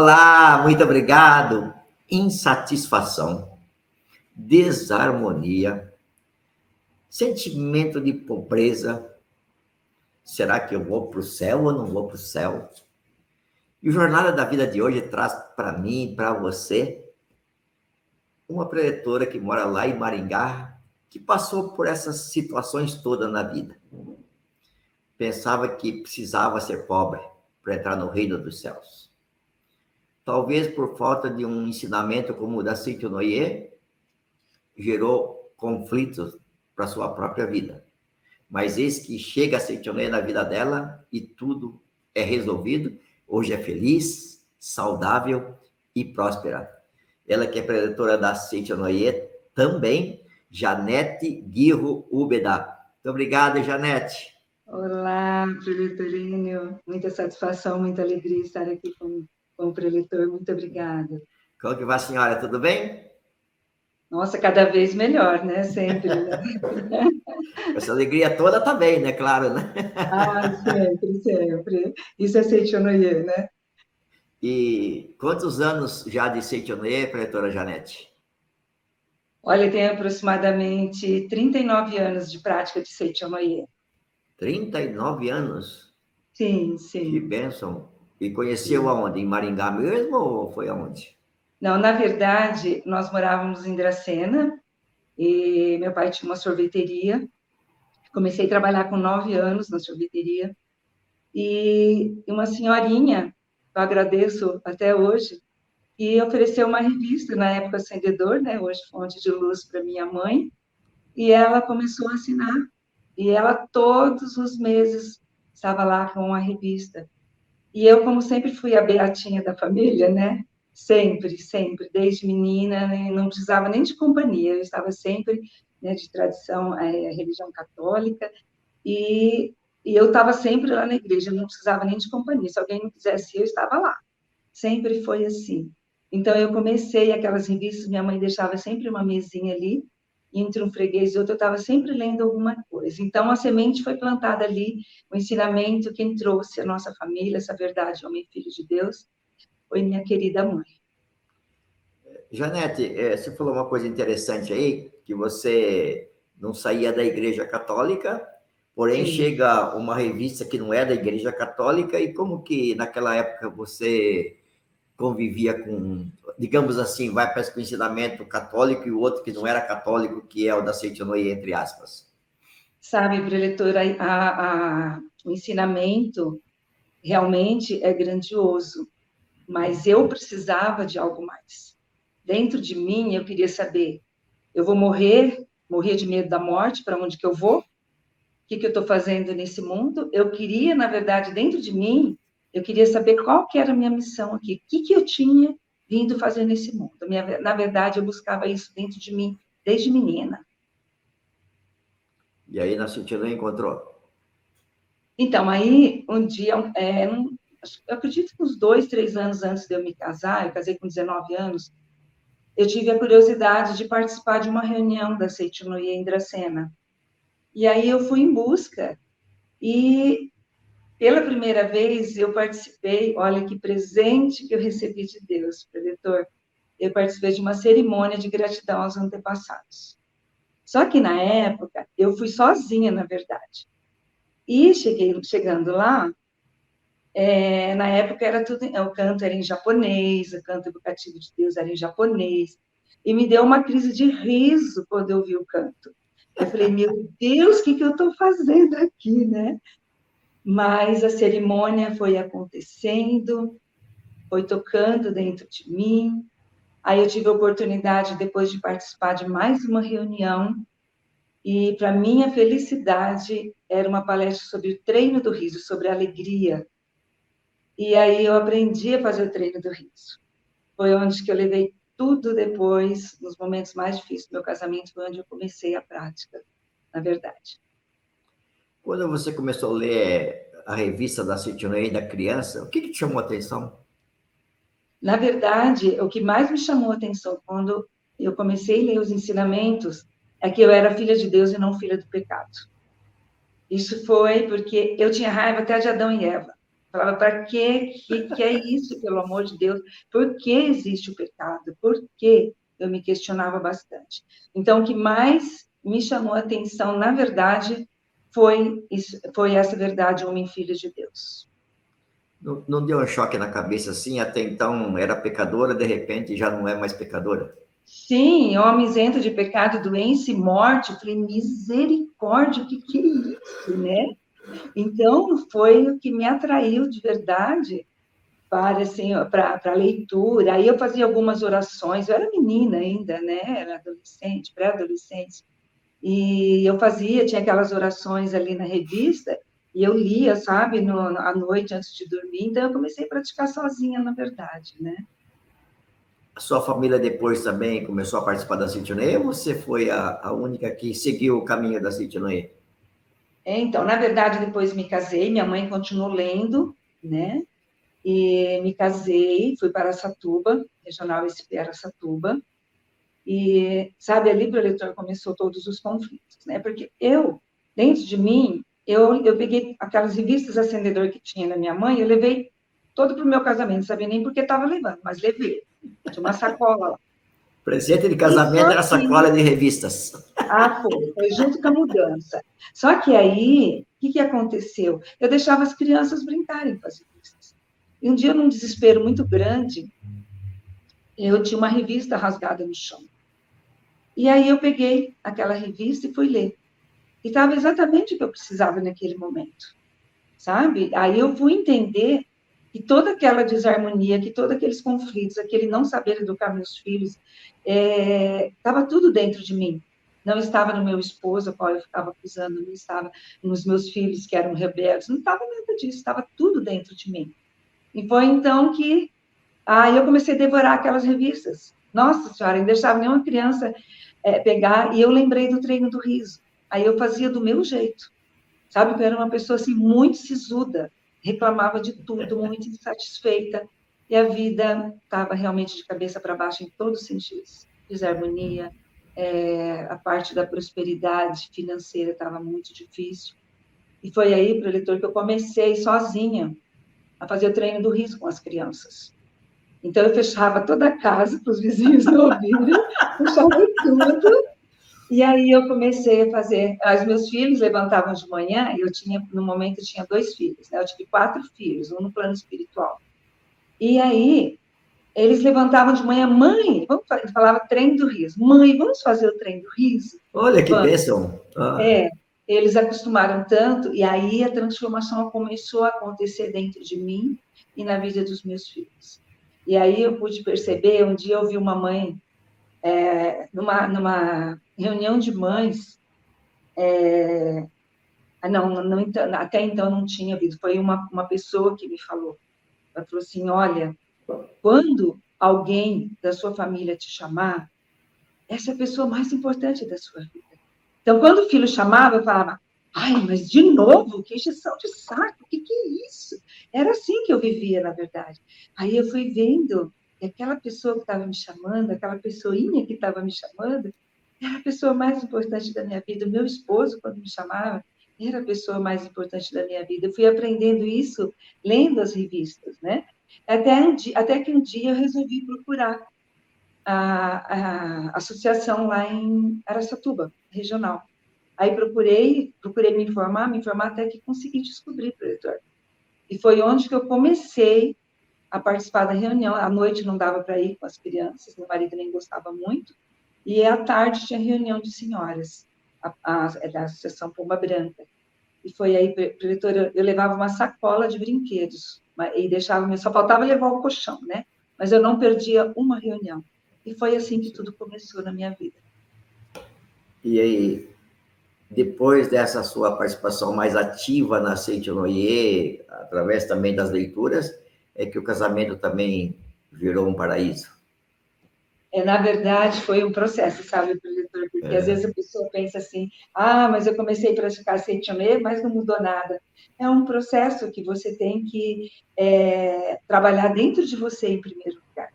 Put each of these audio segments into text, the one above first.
Olá, muito obrigado. Insatisfação, desarmonia, sentimento de pobreza. Será que eu vou para o céu ou não vou para o céu? E o Jornada da Vida de hoje traz para mim e para você uma preletora que mora lá em Maringá, que passou por essas situações todas na vida. Pensava que precisava ser pobre para entrar no reino dos céus. Talvez por falta de um ensinamento como o da Cíntia Noyer, gerou conflitos para sua própria vida. Mas eis que chega a Cíntia Noyer na vida dela e tudo é resolvido. Hoje é feliz, saudável e próspera. Ela que é preletora da Cíntia Noyer também, Janete Guirro Úbeda. Muito obrigado, Janete. Olá, preletorínio. Muita satisfação, muita alegria estar aqui com o preletor. Muito obrigada. Como que vai, a senhora? Tudo bem? Nossa, cada vez melhor, né? Sempre, né? Essa alegria toda tá bem, né? Claro, né? Ah, sempre, sempre. Isso é Seichonoye, né? E quantos anos já de Seichonoye, preletora Janete? Olha, tem aproximadamente 39 anos de prática de Seichonoye. 39 anos? Sim, Que sim. bênção. E conheceu aonde? Em Maringá mesmo ou foi aonde? Não, na verdade, nós morávamos em Dracena e meu pai tinha uma sorveteria. Comecei a trabalhar com 9 anos na sorveteria. E uma senhorinha, eu agradeço até hoje, e ofereceu uma revista, na época Acendedor, né? Hoje Fonte de Luz para minha mãe, e ela começou a assinar. E ela todos os meses estava lá com a revista. E eu, como sempre fui a beatinha da família, né? Sempre, sempre, desde menina, né? Não precisava nem de companhia, eu estava sempre, né, de tradição, religião católica, e, e eu estava sempre lá na igreja, não precisava nem de companhia, se alguém não quisesse ir, eu estava lá. Sempre foi assim. Então, eu comecei aquelas revistas, minha mãe deixava sempre uma mesinha ali, entre um freguês e outro, eu estava sempre lendo alguma coisa. Então, a semente foi plantada ali, o ensinamento, quem trouxe a nossa família, essa verdade, homem e filho de Deus, foi minha querida mãe. Janete, você falou uma coisa interessante aí, que você não saía da Igreja Católica, porém Sim. chega uma revista que não é da Igreja Católica, e como que naquela época você convivia com, digamos assim, vai para esse ensinamento católico e o outro que não era católico, que é o da Seitonoye, entre aspas? Sabe, preletora, o ensinamento realmente é grandioso, mas eu precisava de algo mais. Dentro de mim, eu queria saber, eu vou morrer de medo da morte, para onde que eu vou? O que eu estou fazendo nesse mundo? Eu queria, na verdade, dentro de mim, eu queria saber qual que era a minha missão aqui, o que eu tinha vindo fazer nesse mundo. Na verdade, eu buscava isso dentro de mim desde menina. E aí na Seitonoye encontrou? Então, aí, um dia, eu acredito que uns 2, 3 anos antes de eu me casar, eu casei com 19 anos, eu tive a curiosidade de participar de uma reunião da Seitonoye em Dracena. E aí eu fui em busca, e pela primeira vez eu participei, olha que presente que eu recebi de Deus, preletor, eu participei de uma cerimônia de gratidão aos antepassados. Só que na época, eu fui sozinha, na verdade. E chegando lá, na época era tudo, o canto era em japonês, o canto evocativo de Deus era em japonês, e me deu uma crise de riso quando eu vi o canto. Eu falei, meu Deus, o que eu estou fazendo aqui, né? Mas a cerimônia foi acontecendo, foi tocando dentro de mim. Aí eu tive a oportunidade, depois de participar de mais uma reunião, e para minha felicidade, era uma palestra sobre o treino do riso, sobre a alegria. E aí eu aprendi a fazer o treino do riso. Foi onde que eu levei tudo depois, nos momentos mais difíceis do meu casamento, foi onde eu comecei a prática, na verdade. Quando você começou a ler a revista da Seitonoye da criança, o que te chamou a atenção? Na verdade, o que mais me chamou a atenção quando eu comecei a ler os ensinamentos é que eu era filha de Deus e não filha do pecado. Isso foi porque eu tinha raiva até de Adão e Eva. Falava, para quê? Que é isso, pelo amor de Deus? Por que existe o pecado? Por que? Eu me questionava bastante. Então, o que mais me chamou a atenção, na verdade, foi essa verdade, homem e filho de Deus. Não deu um choque na cabeça assim? Até então era pecadora, de repente já não é mais pecadora? Sim, homem isento de pecado, doença e morte. Eu falei, misericórdia, o que é isso, né? Então, foi o que me atraiu de verdade para, assim, para a leitura. Aí eu fazia algumas orações, eu era menina ainda, né? Era adolescente, pré-adolescente. E eu fazia, tinha aquelas orações ali na revista, e eu lia, sabe, à noite antes de dormir. Então, eu comecei a praticar sozinha, na verdade, né? A sua família depois também começou a participar da Citionê ou você foi a única que seguiu o caminho da Citionê? Então, na verdade, depois me casei, minha mãe continuou lendo, né? E me casei, fui para Araçatuba, regional SP Araçatuba, e, sabe, ali para o eleitor começou todos os conflitos, né? Porque eu, dentro de mim, eu peguei aquelas revistas acendedor que tinha na minha mãe, eu levei todo para o meu casamento, não sabia nem por que estava levando, mas levei. Tinha uma sacola lá. Presente de E casamento só era que, sacola de revistas. foi junto com a mudança. Só que aí, o que aconteceu? Eu deixava as crianças brincarem com as revistas. E um dia, num desespero muito grande, eu tinha uma revista rasgada no chão. E aí eu peguei aquela revista e fui ler. E estava exatamente o que eu precisava naquele momento, sabe? Aí eu fui entender que toda aquela desarmonia, que todos aqueles conflitos, aquele não saber educar meus filhos, estava tudo dentro de mim. Não estava no meu esposo, a qual eu ficava acusando, não estava nos meus filhos, que eram rebeldes, não estava nada disso, estava tudo dentro de mim. E foi então que aí eu comecei a devorar aquelas revistas. Nossa Senhora, não deixava nenhuma criança pegar, e eu lembrei do treino do riso. Aí eu fazia do meu jeito, sabe? Que eu era uma pessoa assim muito sisuda, reclamava de tudo, muito insatisfeita, e a vida estava realmente de cabeça para baixo em todos os sentidos. Desarmonia, a parte da prosperidade financeira estava muito difícil. E foi aí, para o leitor, que eu comecei sozinha a fazer o treino do riso com as crianças. Então, eu fechava toda a casa para os vizinhos não ouvirem, fechava tudo, e aí eu comecei a fazer. Os meus filhos levantavam de manhã, e eu tinha, no momento, eu tinha 2 filhos, né? Eu tive 4 filhos, um no plano espiritual. E aí, eles levantavam de manhã, mãe, vamos fazer, eu falava treino do riso, mãe, vamos fazer o treino do riso? Olha que Vamos. bênção! É, eles acostumaram tanto, e aí a transformação começou a acontecer dentro de mim e na vida dos meus filhos. E aí eu pude perceber, um dia eu vi uma mãe, numa reunião de mães, não, até então não tinha visto, foi uma pessoa que me falou. Ela falou assim: olha, quando alguém da sua família te chamar, essa é a pessoa mais importante da sua vida. Então, quando o filho chamava, eu falava: ai, mas de novo? Que injeção de saco, o que é isso? Era assim que eu vivia, na verdade. Aí eu fui vendo que aquela pessoa que estava me chamando, aquela pessoinha que estava me chamando, era a pessoa mais importante da minha vida. O meu esposo, quando me chamava, era a pessoa mais importante da minha vida. Eu fui aprendendo isso lendo as revistas, né? Até que um dia eu resolvi procurar a associação lá em Araçatuba, regional. Aí procurei me informar até que consegui descobrir, professor. E foi onde que eu comecei a participar da reunião. À noite não dava para ir com as crianças, meu marido nem gostava muito. E à tarde tinha reunião de senhoras, da Associação Pomba Branca. E foi aí, professor, eu levava uma sacola de brinquedos, e deixava, só faltava levar o colchão, né? Mas eu não perdia uma reunião. E foi assim que tudo começou na minha vida. E aí, depois dessa sua participação mais ativa na Seitianoye, através também das leituras, é que o casamento também virou um paraíso. Na verdade, foi um processo, sabe, professor? Porque às vezes a pessoa pensa assim: ah, mas eu comecei a praticar Seitianoye, mas não mudou nada. É um processo que você tem que trabalhar dentro de você, em primeiro lugar.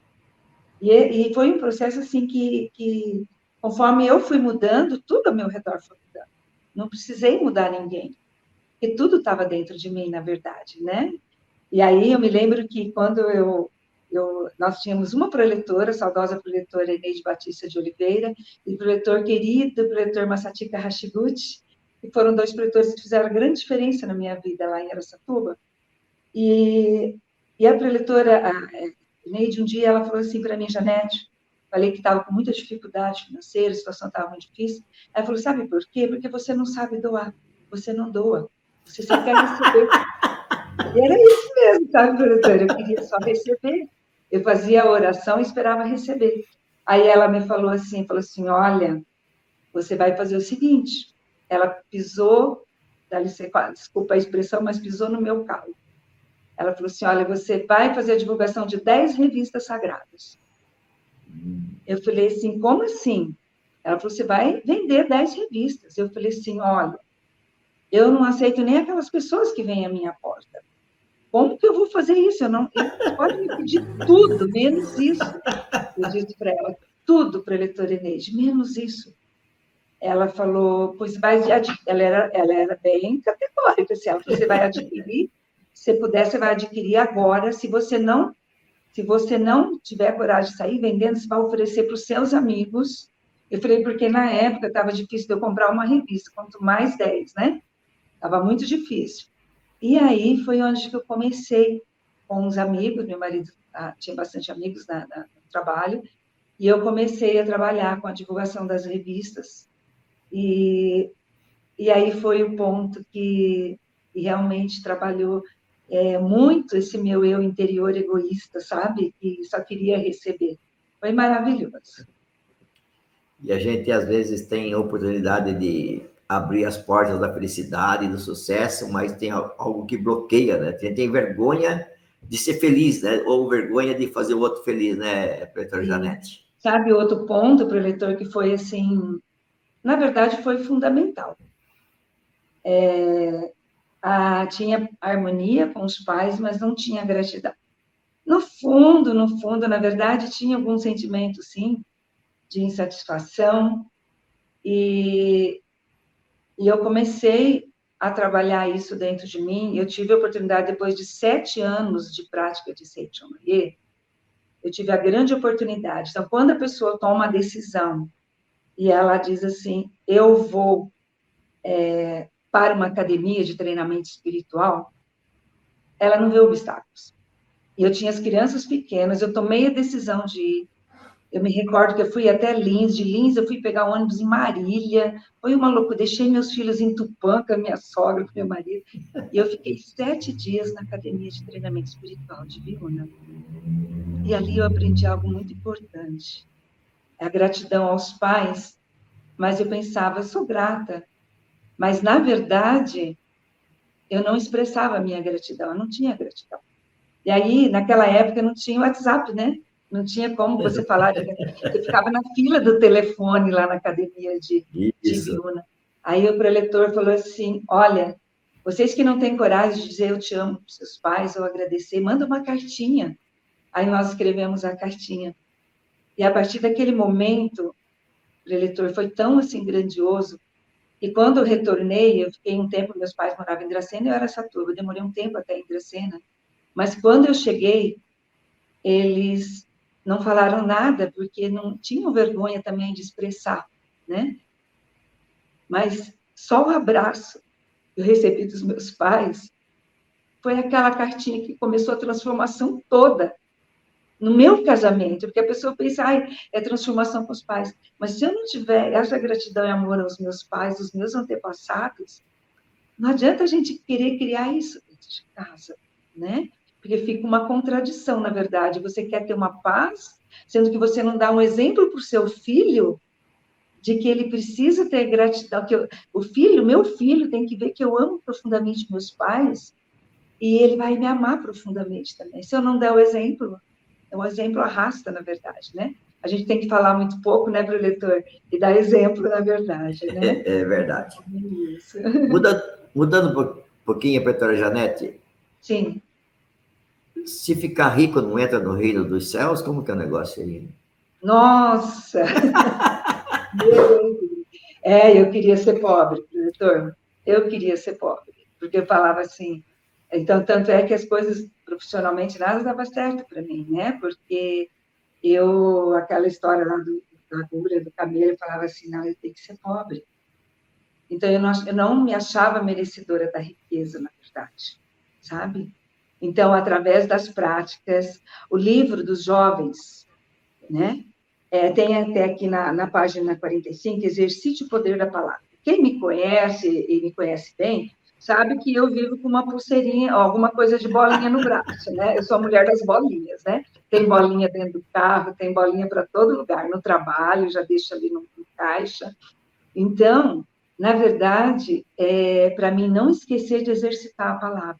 E foi um processo assim que, conforme eu fui mudando, tudo ao meu redor foi mudando. Não precisei mudar ninguém, porque tudo estava dentro de mim, na verdade, né? E aí eu me lembro que quando nós tínhamos uma preletora, a saudosa preletora Eneide Batista de Oliveira, e o preletor querido, o preletor Masatika Hashiguchi, que foram 2 preletores que fizeram grande diferença na minha vida lá em Araçatuba. E a preletora, a Eneide, um dia ela falou assim para mim, Janete, falei que estava com muita dificuldade financeira, a situação estava muito difícil. Ela falou, sabe por quê? Porque você não sabe doar, você não doa, você só quer receber. E era isso mesmo, sabe, preletora? Eu queria só receber. Eu fazia a oração e esperava receber. Aí ela me falou assim, olha, você vai fazer o seguinte, ela pisou, desculpa a expressão, mas pisou no meu calo. Ela falou assim, olha, você vai fazer a divulgação de 10 revistas sagradas. Eu falei assim, como assim? Ela falou, você vai vender 10 revistas. Eu falei assim, olha, eu não aceito nem aquelas pessoas que vêm à minha porta. Como que eu vou fazer isso? Você pode me pedir tudo, menos isso. Eu disse para ela, tudo para a eleitora Eneide, menos isso. Ela falou, pois vai adquirir. Ela era bem categórica, assim, ela falou, você vai adquirir, se puder, você vai adquirir agora, se você não tiver coragem de sair vendendo, você vai oferecer para os seus amigos. Eu falei, porque na época estava difícil de eu comprar uma revista, quanto mais 10, né? Estava muito difícil. E aí foi onde que eu comecei com os amigos, meu marido tinha bastante amigos no trabalho, e eu comecei a trabalhar com a divulgação das revistas, e aí foi o ponto que realmente trabalhou muito esse meu eu interior egoísta, sabe? Que só queria receber. Foi maravilhoso. E a gente, às vezes, tem a oportunidade de abrir as portas da felicidade, do sucesso, mas tem algo que bloqueia, né? Tem vergonha de ser feliz, né? Ou vergonha de fazer o outro feliz, né, professora Janete? Sabe outro ponto para o eleitor que foi, assim, na verdade, foi fundamental. Tinha harmonia com os pais, mas não tinha gratidão. No fundo, na verdade, tinha algum sentimento, sim, de insatisfação, e eu comecei a trabalhar isso dentro de mim. Eu tive a oportunidade, depois de 7 anos de prática de Seicho Marie, eu tive a grande oportunidade. Então, quando a pessoa toma uma decisão e ela diz assim, eu vou para uma academia de treinamento espiritual, ela não vê obstáculos. E eu tinha as crianças pequenas, eu tomei a decisão de ir. Eu me recordo que eu fui até Lins, de Lins eu fui pegar ônibus em Marília, foi uma loucura, deixei meus filhos em Tupã com a minha sogra, com meu marido, e eu fiquei 7 dias na academia de treinamento espiritual de Viúna. E ali eu aprendi algo muito importante, a gratidão aos pais, mas eu pensava, eu sou grata, mas na verdade eu não expressava a minha gratidão, eu não tinha gratidão. E aí, naquela época, não tinha WhatsApp, né? Não tinha como você falar. Você ficava na fila do telefone lá na academia de Viúna. Aí o preletor falou assim, olha, vocês que não têm coragem de dizer eu te amo para os seus pais ou agradecer, manda uma cartinha. Aí nós escrevemos a cartinha. E a partir daquele momento, o preletor foi tão assim grandioso, e quando eu retornei, eu fiquei um tempo, meus pais moravam em Dracena e eu era Araçatuba, eu demorei um tempo até em Dracena, mas quando eu cheguei, eles não falaram nada, porque não tinham vergonha também de expressar, né? Mas só o abraço que eu recebi dos meus pais foi aquela cartinha que começou a transformação toda no meu casamento, porque a pessoa pensa, ai, é transformação com os pais, mas se eu não tiver essa gratidão e amor aos meus pais, aos meus antepassados, não adianta a gente querer criar isso dentro de casa, né? Porque fica uma contradição, na verdade. Você quer ter uma paz, sendo que você não dá um exemplo para o seu filho de que ele precisa ter gratidão. Que meu filho tem que ver que eu amo profundamente meus pais e ele vai me amar profundamente também. Se eu não der o exemplo arrasta, na verdade, né? A gente tem que falar muito pouco, né, para o leitor, e dar exemplo, na verdade, né? É verdade. Isso. Mudando um pouquinho, professora Janete. Sim. Se ficar rico não entra no reino dos céus, como que é o negócio aí? Nossa! eu queria ser pobre, doutor. Eu queria ser pobre, porque eu falava assim, Então, tanto é que as coisas profissionalmente nada dava certo para mim, né? Porque aquela história lá da agulha, do camelo, eu falava assim, não, eu tenho que ser pobre. Então, eu não me achava merecedora da riqueza, na verdade, sabe? Então, através das práticas, o livro dos jovens, né? Tem até aqui na página 45, Exercite o Poder da Palavra. Quem me conhece e me conhece bem, sabe que eu vivo com uma pulseirinha, alguma coisa de bolinha no braço, né? Eu sou a mulher das bolinhas, né? Tem bolinha dentro do carro, tem bolinha para todo lugar, no trabalho, já deixo ali no caixa. Então, na verdade, para mim não esquecer de exercitar a palavra,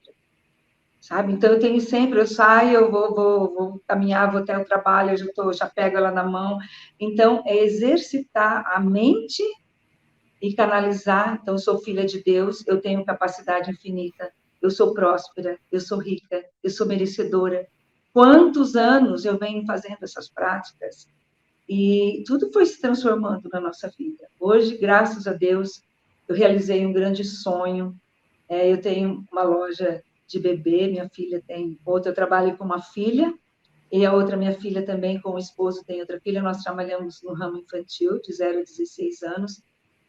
sabe? Então, eu tenho sempre, eu saio, eu vou caminhar, vou até o trabalho, já pego ela na mão. Então, é exercitar a mente e canalizar. Então, eu sou filha de Deus, eu tenho capacidade infinita, eu sou próspera, eu sou rica, eu sou merecedora. Quantos anos eu venho fazendo essas práticas? E tudo foi se transformando na nossa vida. Hoje, graças a Deus, eu realizei um grande sonho. Eu tenho uma loja de bebê, minha filha tem outra, eu trabalho com uma filha, e a outra, minha filha também, com o esposo, tem outra filha. Nós trabalhamos no ramo infantil, de 0 a 16 anos,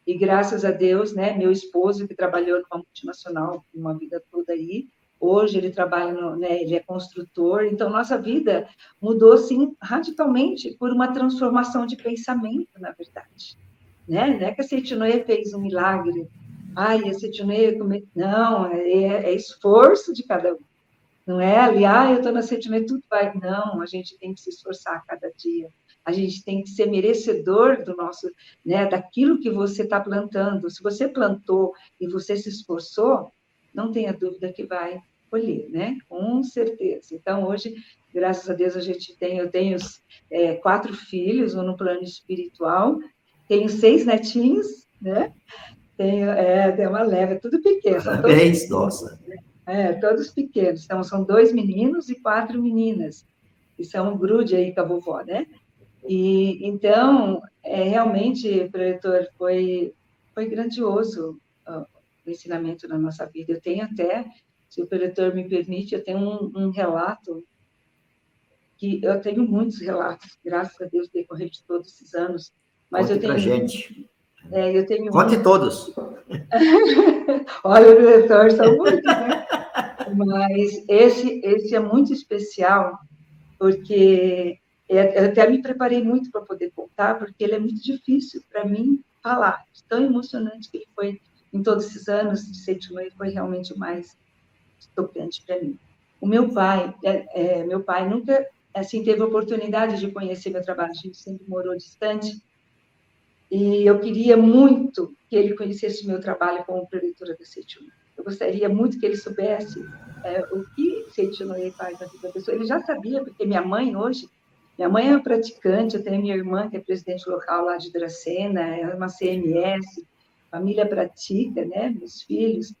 e graças a Deus, né, meu esposo, que trabalhou numa multinacional uma vida toda aí, hoje ele trabalha, né, ele é construtor, então nossa vida mudou, assim, radicalmente por uma transformação de pensamento, na verdade, né? Não é que a Seitinoye fez um milagre, ai, a Seitinoye... Não, é esforço de cada um. Não é ali, eu estou na Seitinoye, tudo vai. Não, a gente tem que se esforçar a cada dia. A gente tem que ser merecedor do nosso, né, daquilo que você está plantando. Se você plantou e você se esforçou, não tenha dúvida que vai colher, né? Com certeza. Então, hoje, graças a Deus, eu tenho 4 filhos, um no plano espiritual, tenho 6 netinhos, né? Tem uma leva, tudo pequeno. Parabéns, nossa. Todos pequenos. Então, são 2 meninos e 4 meninas, que são um grude aí com a vovó, né? E, então, realmente, preletor, foi grandioso o ensinamento na nossa vida. Eu tenho até, se o preletor me permite, eu tenho um relato, que eu tenho muitos relatos, graças a Deus, decorrer de todos esses anos, mas Conte pra gente. eu tenho Conte todos. Olha, o preletor, são muitos, né? Mas esse é muito especial, porque eu até me preparei muito para poder contar, porque ele é muito difícil para mim falar. Tão emocionante que ele foi em todos esses anos de Seitinoye, foi realmente o mais tocante para mim. O meu pai nunca assim teve oportunidade de conhecer meu trabalho, a gente sempre morou distante, e eu queria muito que ele conhecesse meu trabalho como preletora da Seitinoye. Eu gostaria muito que ele soubesse o que Seitinoye faz na vida da pessoa. Ele já sabia, porque minha mãe é uma praticante, eu tenho minha irmã, que é presidente local lá de Dracena, é uma CMS, família pratica, né, meus filhos.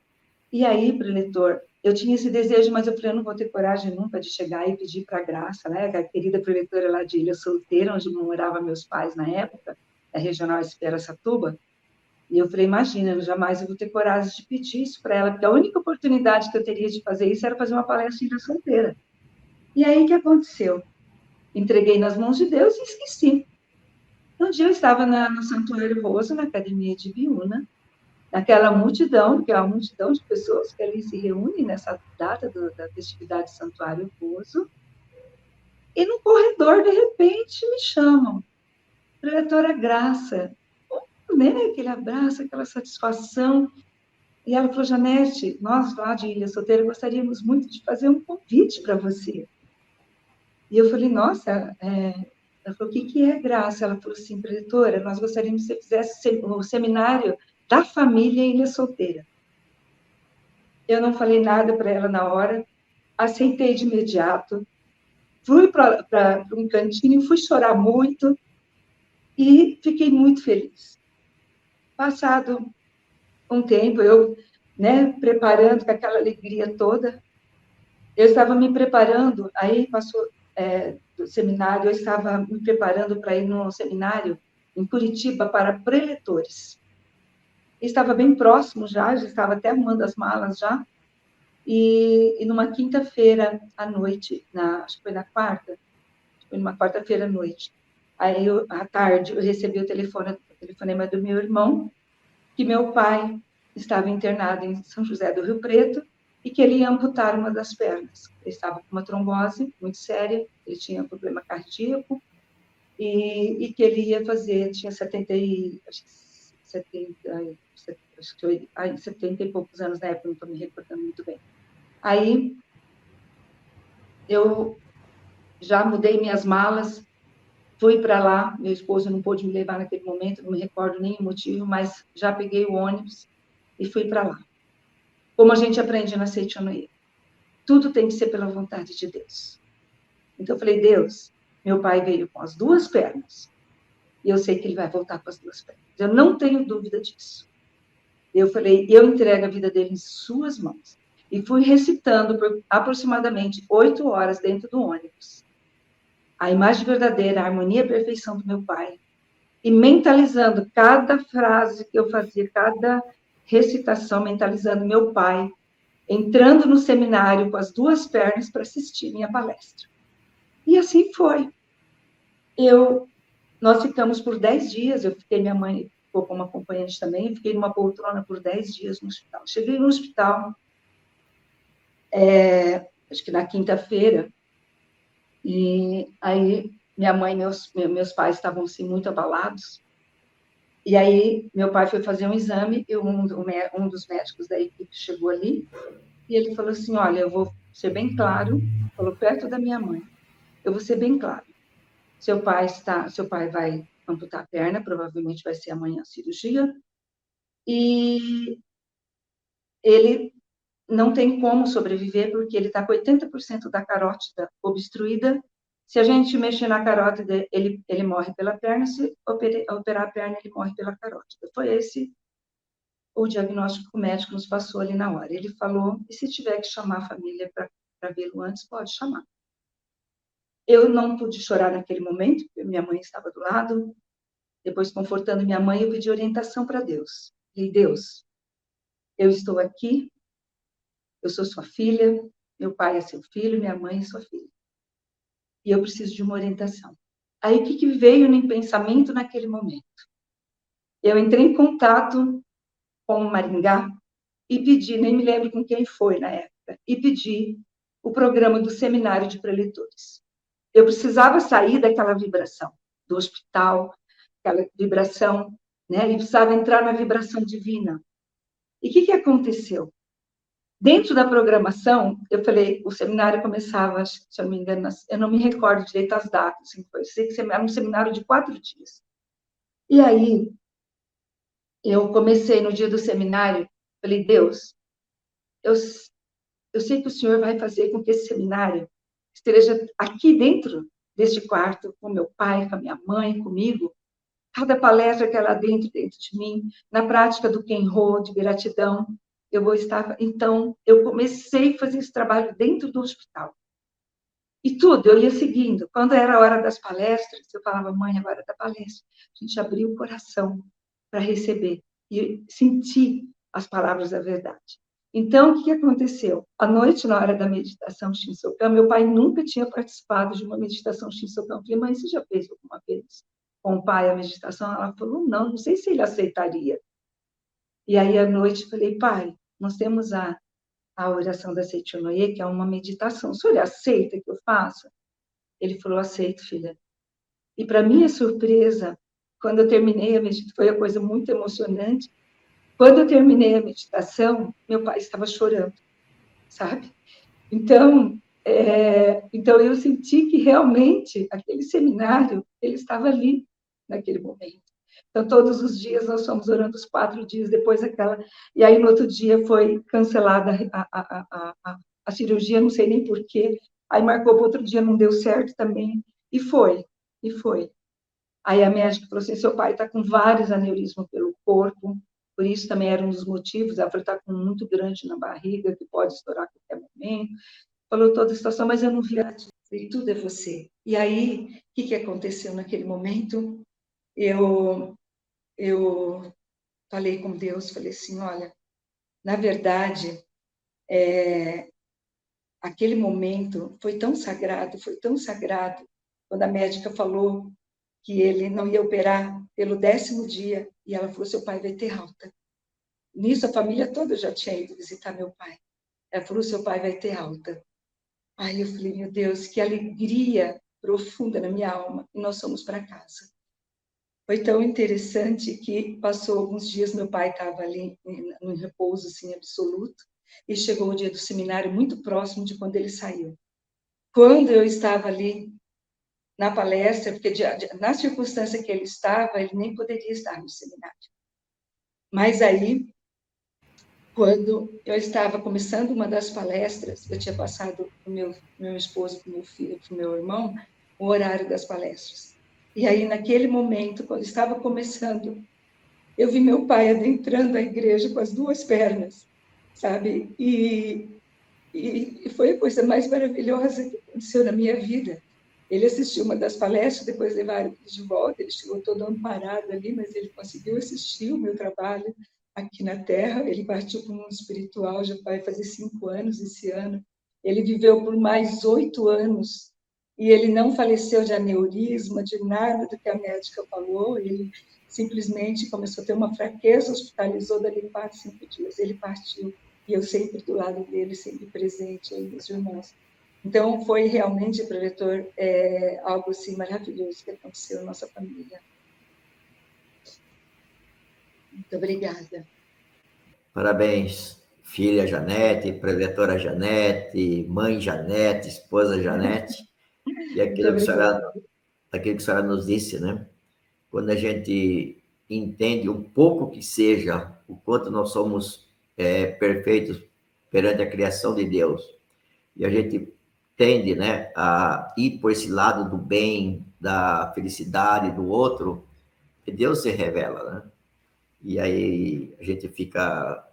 E aí, preletor, eu tinha esse desejo, mas eu falei, eu não vou ter coragem nunca de chegar e pedir para a Graça, né, a querida preletora lá de Ilha Solteira, onde moravam meus pais na época, da Regional Espera-Satuba. E eu falei, imagina, eu jamais vou ter coragem de pedir isso para ela, porque a única oportunidade que eu teria de fazer isso era fazer uma palestra em Ilha Solteira. E aí, o que aconteceu? Entreguei nas mãos de Deus e esqueci. Um dia eu estava no Santuário Rosa, na Academia de Biúna, naquela multidão, que é uma multidão de pessoas que ali se reúnem nessa data da festividade de Santuário Roso, e no corredor, de repente, me chamam, preletora Graça, né? Aquele abraço, aquela satisfação. E ela falou, Janete, nós lá de Ilha Solteira gostaríamos muito de fazer um convite para você. E eu falei, nossa, ela falou, o que é Graça? Ela falou assim, preletora, nós gostaríamos que você fizesse o seminário da família em Ilha Solteira. Eu não falei nada para ela na hora, aceitei de imediato, fui para um cantinho, fui chorar muito e fiquei muito feliz. Passado um tempo, eu, né, preparando com aquela alegria toda, eu estava me preparando, aí passou do seminário, eu estava me preparando para ir num seminário em Curitiba para preletores. Estava bem próximo já estava até arrumando as malas já, E numa quinta-feira à noite, acho que foi na quarta, foi numa quarta-feira à noite. Aí, à tarde, eu recebi o telefonema do meu irmão, que meu pai estava internado em São José do Rio Preto e que ele ia amputar uma das pernas. Ele estava com uma trombose muito séria, ele tinha um problema cardíaco e que ele ia fazer, tinha 70 e poucos anos na época, não estou me recordando muito bem. Aí eu já mudei minhas malas, fui para lá, meu esposo não pôde me levar naquele momento, não me recordo nem o motivo, mas já peguei o ônibus e fui para lá. Como a gente aprende na Seichonoye, tudo tem que ser pela vontade de Deus. Então eu falei, Deus, meu pai veio com as duas pernas, e eu sei que ele vai voltar com as duas pernas. Eu não tenho dúvida disso. Eu falei, eu entrego a vida dele em suas mãos. E fui recitando por aproximadamente 8 horas dentro do ônibus a imagem verdadeira, a harmonia e a perfeição do meu pai, e mentalizando cada frase que eu fazia, cada recitação, mentalizando meu pai, entrando no seminário com as duas pernas para assistir minha palestra. E assim foi. Nós ficamos por 10 dias, minha mãe ficou como acompanhante também, fiquei numa poltrona por 10 dias no hospital. Cheguei no hospital, acho que na quinta-feira, e aí minha mãe e meus pais estavam assim, muito abalados. E aí meu pai foi fazer um exame e um dos médicos da equipe chegou ali e ele falou assim, olha, eu vou ser bem claro, falou perto da minha mãe, eu vou ser bem claro. Seu pai vai amputar a perna, provavelmente vai ser amanhã a cirurgia, e ele não tem como sobreviver porque ele está com 80% da carótida obstruída. Se a gente mexer na carótida, ele morre pela perna, se operar a perna, ele morre pela carótida. Foi esse o diagnóstico que o médico nos passou ali na hora. Ele falou, e se tiver que chamar a família para vê-lo antes, pode chamar. Eu não pude chorar naquele momento, porque minha mãe estava do lado. Depois, confortando minha mãe, eu pedi orientação para Deus. Falei, Deus, eu estou aqui, eu sou sua filha, meu pai é seu filho, minha mãe é sua filha. E eu preciso de uma orientação. Aí, o que veio no pensamento naquele momento? Eu entrei em contato com o Maringá e pedi, nem me lembro com quem foi na época, e pedi o programa do seminário de preletores. Eu precisava sair daquela vibração do hospital, aquela vibração, né? E precisava entrar na vibração divina. E o que aconteceu? Dentro da programação, eu falei, o seminário começava, se eu não me engano, eu não me recordo direito as datas, eu sei que era um seminário de 4 dias. E aí, eu comecei no dia do seminário, falei, Deus, eu sei que o Senhor vai fazer com que esse seminário esteja aqui dentro deste quarto, com meu pai, com a minha mãe, comigo, cada palestra que ela dentro de mim, na prática do Kenro, de gratidão, eu vou estar... Então, eu comecei a fazer esse trabalho dentro do hospital. E tudo, eu ia seguindo. Quando era a hora das palestras, eu falava, mãe, agora é da palestra. A gente abriu o coração para receber e sentir as palavras da verdade. Então, o que aconteceu? À noite, na hora da meditação Shinsokan, meu pai nunca tinha participado de uma meditação Shinsokan. Eu falei, mãe, você já fez alguma vez com o pai a meditação? Ela falou, não sei se ele aceitaria. E aí, à noite, falei, pai, nós temos a oração da Seichonoye, que é uma meditação. O senhor aceita que eu faça? Ele falou, aceito, filha. E, para minha surpresa, quando eu terminei a meditação, foi uma coisa muito emocionante. Quando eu terminei a meditação, meu pai estava chorando, sabe? Então, eu senti que realmente aquele seminário, ele estava ali naquele momento. Então, todos os dias nós fomos orando os 4 dias depois daquela... E aí, no outro dia, foi cancelada a cirurgia, não sei nem porquê. Aí, marcou para outro dia, não deu certo também. E foi. Aí, a médica falou assim, seu pai está com vários aneurismas pelo corpo, por isso também era um dos motivos. Ela falou, está com muito grande na barriga, que pode estourar a qualquer momento. Falou toda a situação, mas eu não vi antes. E tudo é você. E aí, o que aconteceu naquele momento? Eu falei com Deus, falei assim, olha, na verdade, aquele momento foi tão sagrado, quando a médica falou que ele não ia operar pelo 10º dia, e ela falou, seu pai vai ter alta. Nisso, a família toda já tinha ido visitar meu pai. Ela falou, seu pai vai ter alta. Aí eu falei, meu Deus, que alegria profunda na minha alma, e nós fomos para casa. Foi tão interessante que passou alguns dias, meu pai estava ali no repouso assim, absoluto, e chegou o dia do seminário muito próximo de quando ele saiu. Quando eu estava ali na palestra, porque na circunstância que ele estava, ele nem poderia estar no seminário. Mas aí, quando eu estava começando uma das palestras, eu tinha passado para o meu esposo, para o meu filho, para o meu irmão, o horário das palestras. E aí, naquele momento, quando estava começando, eu vi meu pai adentrando a igreja com as 2 pernas, sabe? E foi a coisa mais maravilhosa que aconteceu na minha vida. Ele assistiu uma das palestras, depois levaram ele de volta, ele chegou todo amparado ali, mas ele conseguiu assistir o meu trabalho aqui na Terra. Ele partiu para o mundo espiritual, já vai fazer 5 anos esse ano. Ele viveu por mais 8 anos, e ele não faleceu de aneurisma, de nada do que a médica falou. Ele simplesmente começou a ter uma fraqueza, hospitalizou dali 4, 5 dias. Ele partiu, e eu sempre do lado dele, sempre presente, aí, meus irmãos. Então, foi realmente, professor, algo assim maravilhoso que aconteceu na nossa família. Muito obrigada. Parabéns, filha Janete, preletora Janete, mãe Janete, esposa Janete. E aquilo que a senhora nos disse, né? Quando a gente entende um pouco que seja o quanto nós somos perfeitos perante a criação de Deus, e a gente tende, né, a ir por esse lado do bem, da felicidade do outro, que Deus se revela, né? E aí a gente fica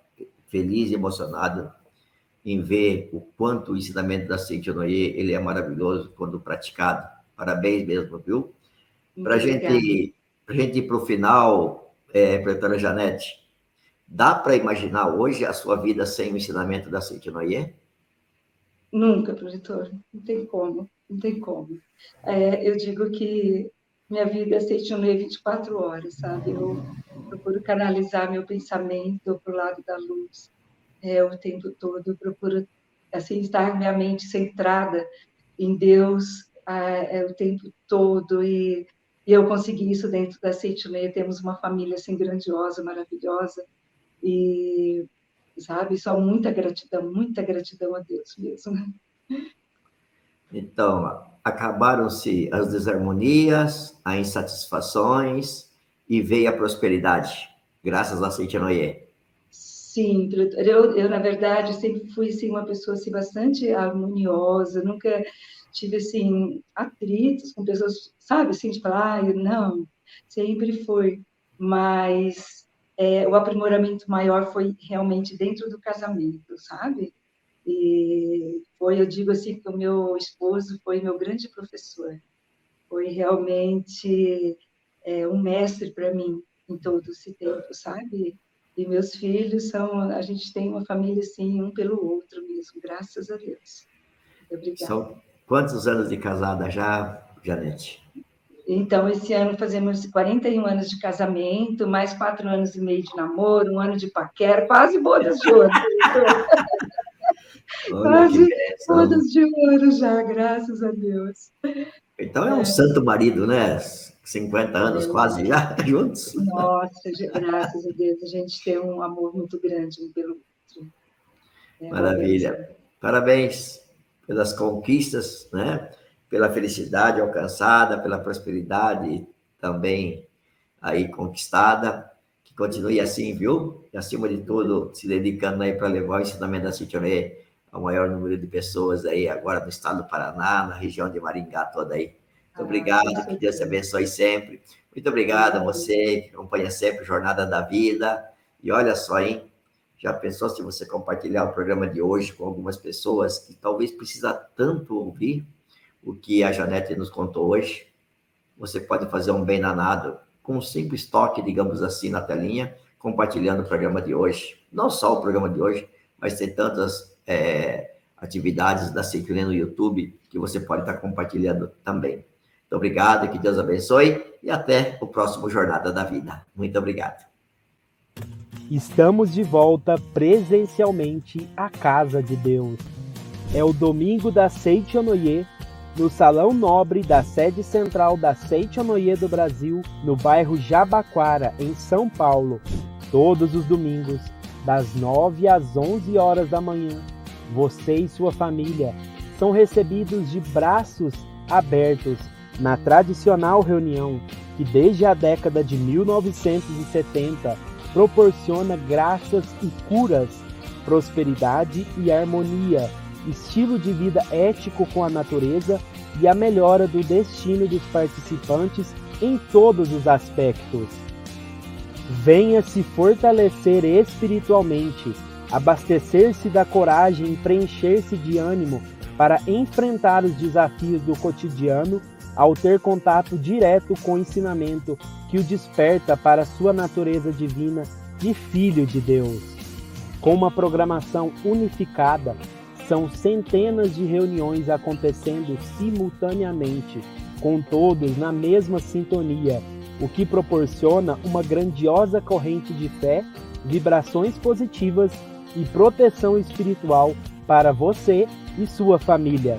feliz e emocionado em ver o quanto o ensinamento da Cíntia Noyer, ele é maravilhoso quando praticado. Parabéns mesmo, viu? Para a gente ir para o final, professora Janete, dá para imaginar hoje a sua vida sem o ensinamento da Cíntia Noyer? Nunca, professor. Não tem como. Não tem como. Eu digo que minha vida é Cíntia Noyer 24 horas, sabe? Eu procuro canalizar meu pensamento para o lado da luz o tempo todo. Eu procuro assim, estar minha mente centrada em Deus o tempo todo, e eu consegui isso dentro da Seitonê. Temos uma família assim grandiosa, maravilhosa, e sabe, só muita gratidão a Deus mesmo. Então, acabaram-se as desarmonias, as insatisfações e veio a prosperidade, graças a Cíntia Noyer. Sim, eu na verdade sempre fui assim, uma pessoa assim, bastante harmoniosa, nunca tive assim atritos com pessoas, sabe, assim, de falar, não, sempre foi, mas o aprimoramento maior foi realmente dentro do casamento, sabe? E foi, eu digo assim, que o meu esposo foi meu grande professor, foi realmente um mestre para mim em todo esse tempo, sabe? E meus filhos a gente tem uma família assim, um pelo outro mesmo, graças a Deus. Muito obrigada. São quantos anos de casada já, Janete? Então, esse ano fazemos 41 anos de casamento, mais 4 anos e meio de namoro, 1 ano de paquera, quase bodas de ouro. Olha que Quase bênção. bodas de ouro já, graças a Deus. Então é um santo marido, né? 50 anos quase já juntos. Nossa, graças a Deus, a gente tem um amor muito grande um pelo outro. É uma bênção. Maravilha. Parabéns pelas conquistas, né? Pela felicidade alcançada, pela prosperidade também aí conquistada. Que continue assim, viu? E acima de tudo, se dedicando aí para levar o ensinamento da Citionê ao maior número de pessoas aí agora no estado do Paraná, na região de Maringá toda aí. Muito obrigado, que Deus te abençoe sempre. Muito obrigado a você que acompanha sempre Jornada da Vida. E olha só, hein? Já pensou se você compartilhar o programa de hoje com algumas pessoas que talvez precisa tanto ouvir o que a Janete nos contou hoje? Você pode fazer um bem danado com um simples toque, digamos assim, na telinha, compartilhando o programa de hoje. Não só o programa de hoje, mas tem tantas atividades da Seitune no YouTube, que você pode estar compartilhando também. Muito obrigado, que Deus abençoe e até o próximo Jornada da Vida. Muito obrigado. Estamos de volta presencialmente à Casa de Deus. É o domingo da Seichonoye, no Salão Nobre da sede central da Seichonoye do Brasil, no bairro Jabaquara, em São Paulo. Todos os domingos, das 9 às 11 horas da manhã, você e sua família são recebidos de braços abertos na tradicional reunião que desde a década de 1970 proporciona graças e curas, prosperidade e harmonia, estilo de vida ético com a natureza e a melhora do destino dos participantes em todos os aspectos. Venha se fortalecer espiritualmente, abastecer-se da coragem e preencher-se de ânimo para enfrentar os desafios do cotidiano ao ter contato direto com o ensinamento que o desperta para a sua natureza divina de Filho de Deus. Com uma programação unificada, são centenas de reuniões acontecendo simultaneamente, com todos na mesma sintonia, o que proporciona uma grandiosa corrente de fé, vibrações positivas e proteção espiritual para você e sua família.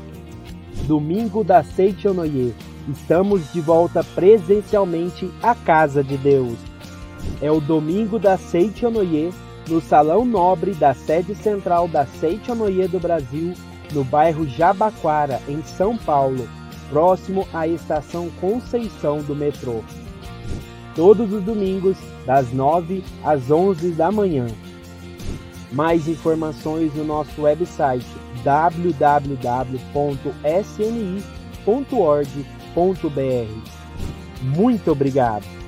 Domingo da Seichonoye, estamos de volta presencialmente à Casa de Deus. É o domingo da Seichonoye, no Salão Nobre da sede central da Seichonoye do Brasil, no bairro Jabaquara, em São Paulo, próximo à estação Conceição do metrô. Todos os domingos, das 9 às 11 da manhã. Mais informações no nosso website www.sni.org.br. Muito obrigado!